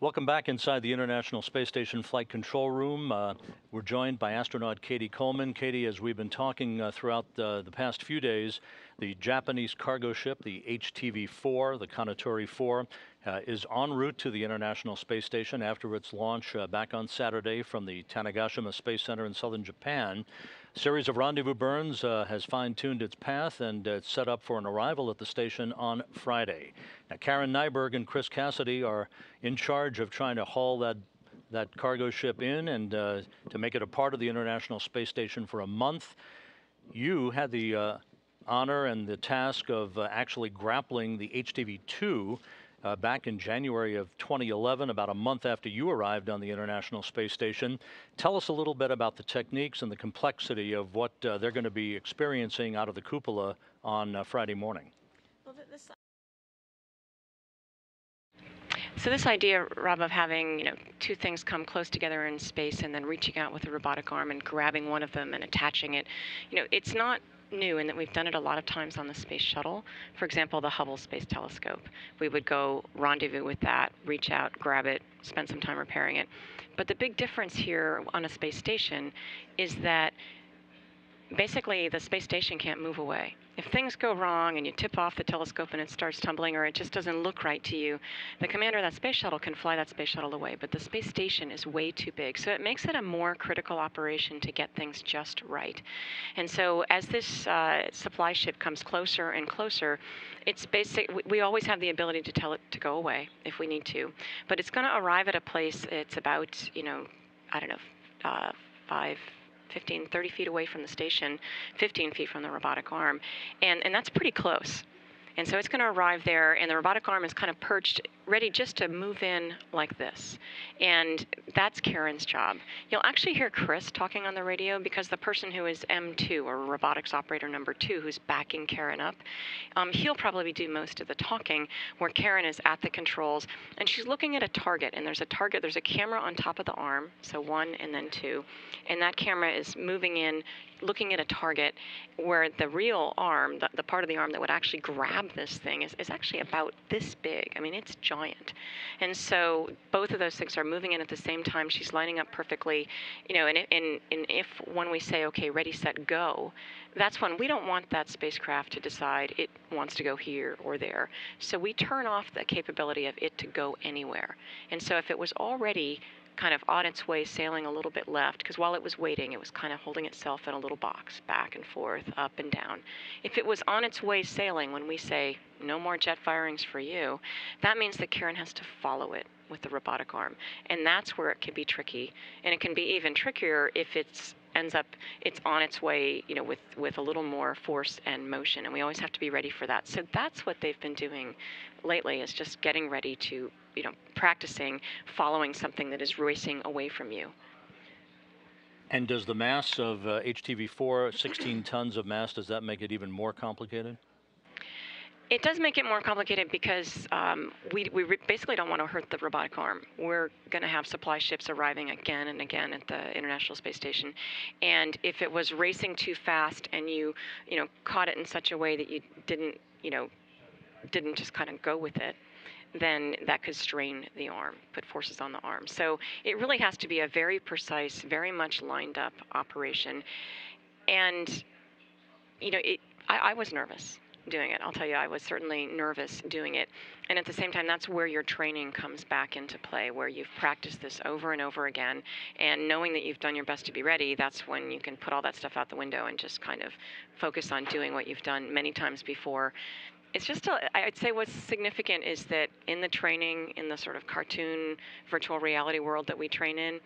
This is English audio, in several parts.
Welcome back inside the International Space Station Flight Control Room. We're joined by astronaut Cady Coleman. Cady, as we've been talking throughout the past few days, the Japanese cargo ship, the HTV-4, the Kanatori 4, is en route to the International Space Station after its launch back on Saturday from the Tanegashima Space Center in southern Japan. A series of rendezvous burns has fine-tuned its path, and it's set up for an arrival at the station on Friday. Now, Karen Nyberg and Chris Cassidy are in charge of trying to haul that cargo ship in and to make it a part of the International Space Station for a month. You had the honor and the task of actually grappling the HTV-2 back in January of 2011, about a month after you arrived on the International Space Station. Tell us a little bit about the techniques and the complexity of what they're going to be experiencing out of the cupola on Friday morning. Well, So this idea, Rob, of having two things come close together in space and then reaching out with a robotic arm and grabbing one of them and attaching it, it's not new in that we've done it a lot of times on the space shuttle. For example, the Hubble Space Telescope. We would go rendezvous with that, reach out, grab it, spend some time repairing it. But the big difference here on a space station is that basically the space station can't move away. If things go wrong and you tip off the telescope and it starts tumbling or it just doesn't look right to you, the commander of that space shuttle can fly that space shuttle away, but the space station is way too big. So it makes it a more critical operation to get things just right. And so as this supply ship comes closer and closer, it's we always have the ability to tell it to go away if we need to, but it's going to arrive at a place, it's about, I don't know, 15, 30 feet away from the station, 15 feet from the robotic arm, and that's pretty close. And so it's going to arrive there, and the robotic arm is kind of perched, ready just to move in like this. And that's Karen's job. You'll actually hear Chris talking on the radio because the person who is M2, or robotics operator number 2, who's backing Karen up, he'll probably do most of the talking, where Karen is at the controls, and she's looking at a target. And there's a camera on top of the arm, so 1 and then 2. And that camera is moving in, looking at a target where the real arm, the part of the arm that would actually grab this thing is actually about this big. I mean, it's giant. And so both of those things are moving in at the same time. She's lining up perfectly, and if when we say, okay, ready, set, go, that's when we don't want that spacecraft to decide it wants to go here or there. So we turn off the capability of it to go anywhere. And so if it was already kind of on its way sailing a little bit left, because while it was waiting, it was kind of holding itself in a little box, back and forth, up and down. If it was on its way sailing, when we say, no more jet firings for you, that means that Karen has to follow it with the robotic arm. And that's where it can be tricky. And it can be even trickier if it's on its way, with a little more force and motion. And we always have to be ready for that. So that's what they've been doing lately, is just getting ready to, practicing following something that is racing away from you. And does the mass of HTV-4, 16 tons of mass, does that make it even more complicated? It does make it more complicated because we basically don't want to hurt the robotic arm. We're going to have supply ships arriving again and again at the International Space Station. And if it was racing too fast and you caught it in such a way that you didn't just kind of go with it, then that could strain the arm, put forces on the arm. So it really has to be a very precise, very much lined up operation. And, I was nervous doing it. I'll tell you, I was certainly nervous doing it. And at the same time, that's where your training comes back into play, where you've practiced this over and over again. And knowing that you've done your best to be ready, that's when you can put all that stuff out the window and just kind of focus on doing what you've done many times before. It's just, I'd say what's significant is that in the training, in the sort of cartoon virtual reality world that we train in,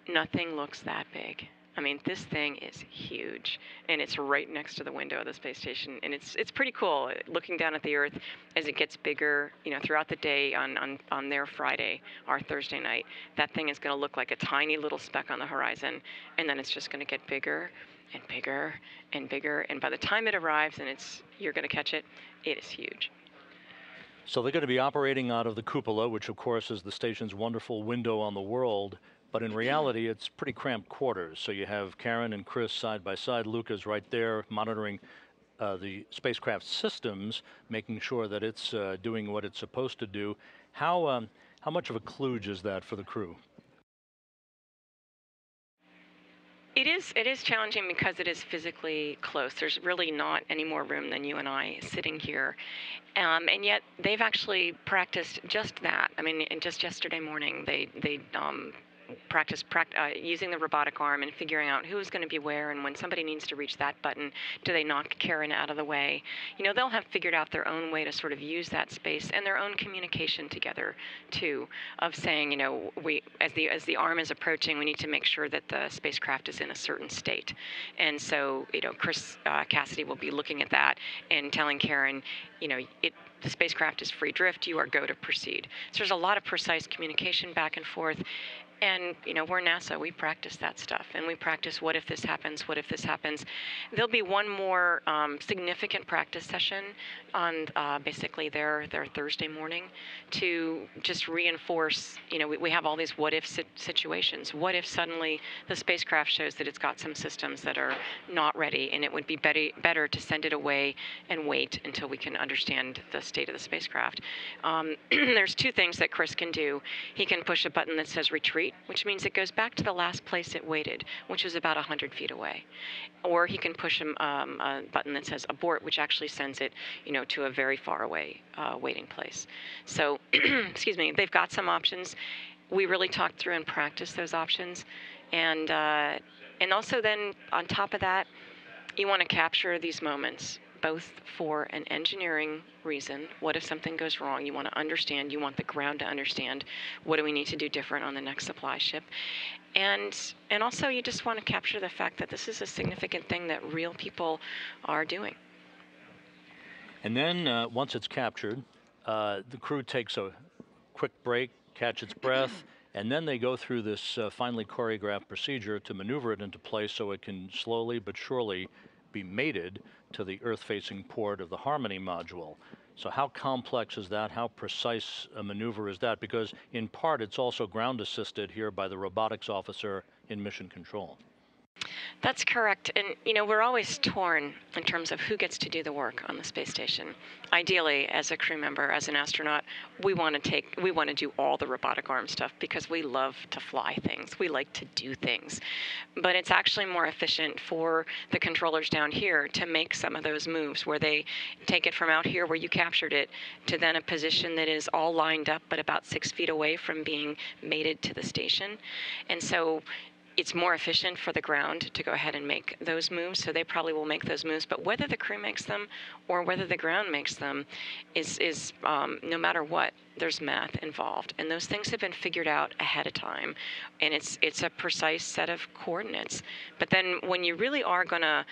nothing looks that big. I mean, this thing is huge, and it's right next to the window of the space station, and it's pretty cool looking down at the Earth as it gets bigger, throughout the day on their Friday, our Thursday night. That thing is going to look like a tiny little speck on the horizon, and then it's just going to get bigger and bigger and bigger, and by the time it arrives and you're going to catch it, it is huge. So they're going to be operating out of the cupola, which of course is the station's wonderful window on the world, but in reality it's pretty cramped quarters. So you have Karen and Chris side by side. Luca's right there monitoring the spacecraft systems, making sure that it's doing what it's supposed to do. How How much of a kludge is that for the crew? It is challenging because it is physically close. There's really not any more room than you and I sitting here. And yet they've actually practiced just that. I mean, just yesterday morning, they practiced using the robotic arm and figuring out who's going to be where, and when somebody needs to reach that button, do they knock Karen out of the way? You know, they'll have figured out their own way to sort of use that space and their own communication together too, of saying, you know, as the arm is approaching, we need to make sure that the spacecraft is in a certain state. And so, you know, Cassidy will be looking at that and telling Karen, you know, the spacecraft is free drift, you are go to proceed. So there's a lot of precise communication back and forth. And, you know, we're NASA, we practice that stuff. And we practice, what if this happens, what if this happens? There'll be one more significant practice session on basically their Thursday morning to just reinforce, you know, we have all these what if situations. What if suddenly the spacecraft shows that it's got some systems that are not ready, and it would be better to send it away and wait until we can understand the state of the spacecraft. There's two things that Chris can do. He can push a button that says retreat, which means it goes back to the last place it waited, which is about 100 feet away. Or he can push a button that says abort, which actually sends it, you know, to a very far away waiting place. So, excuse me, they've got some options. We really talked through and practiced those options. And also then on top of that, you want to capture these moments, both for an engineering reason. What if something goes wrong? You want to understand, you want the ground to understand, what do we need to do different on the next supply ship? And also you just want to capture the fact that this is a significant thing that real people are doing. And then once it's captured, the crew takes a quick break, catch its breath, and then they go through this finely choreographed procedure to maneuver it into place so it can slowly but surely be mated to the Earth-facing port of the Harmony module. So how complex is that? How precise a maneuver is that? Because in part it's also ground assisted here by the robotics officer in mission control. That's correct. And, you know, we're always torn in terms of who gets to do the work on the space station. Ideally, as a crew member, as an astronaut, we want to do all the robotic arm stuff because we love to fly things. We like to do things. But it's actually more efficient for the controllers down here to make some of those moves where they take it from out here where you captured it to then a position that is all lined up but about 6 feet away from being mated to the station. And so it's more efficient for the ground to go ahead and make those moves, so they probably will make those moves. But whether the crew makes them or whether the ground makes them is no matter what, there's math involved. And those things have been figured out ahead of time. And it's a precise set of coordinates. But then when you really are going to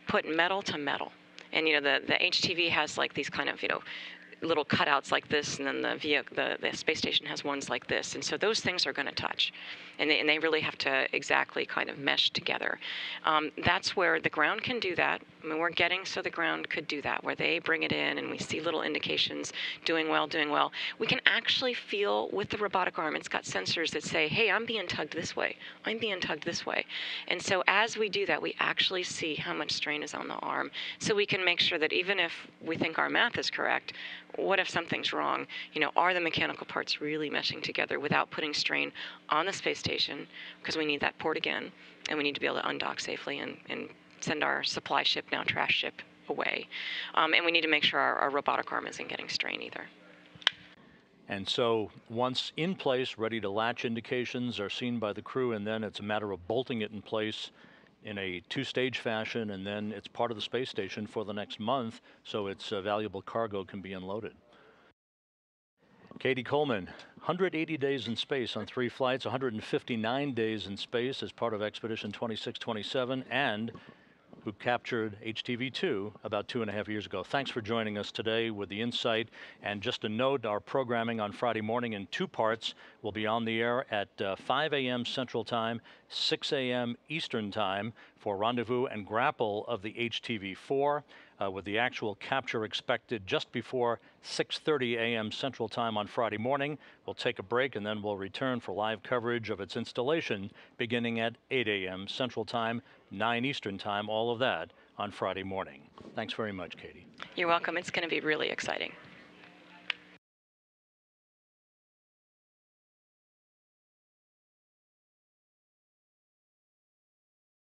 put metal to metal, and, you know, the HTV has like these kind of, you know, little cutouts like this, and then the space station has ones like this, and so those things are going to touch, and they really have to exactly kind of mesh together. That's where the ground can do that. I mean, we're getting so the ground could do that, where they bring it in and we see little indications, doing well, doing well. We can actually feel with the robotic arm, it's got sensors that say, hey, I'm being tugged this way, I'm being tugged this way. And so as we do that, we actually see how much strain is on the arm, so we can make sure that even if we think our math is correct, what if something's wrong? You know, are the mechanical parts really meshing together without putting strain on the space station? Because we need that port again, and we need to be able to undock safely and send our supply ship, now trash ship, away. And we need to make sure our robotic arm isn't getting strain either. And so once in place, ready to latch, indications are seen by the crew, and then it's a matter of bolting it in place in a two-stage fashion, and then it's part of the space station for the next month, so its valuable cargo can be unloaded. Cady Coleman, 180 days in space on 3 flights, 159 days in space as part of Expedition 2627, and who captured HTV-2 about 2.5 years ago. Thanks for joining us today with the insight. And just a note, our programming on Friday morning in 2 parts will be on the air at 5 a.m. Central Time, 6 a.m. Eastern Time for rendezvous and grapple of the HTV-4, with the actual capture expected just before 6:30 a.m. Central Time on Friday morning. We'll take a break and then we'll return for live coverage of its installation beginning at 8 a.m. Central Time, 9 Eastern Time, all of that on Friday morning. Thanks very much, Cady. You're welcome. It's going to be really exciting.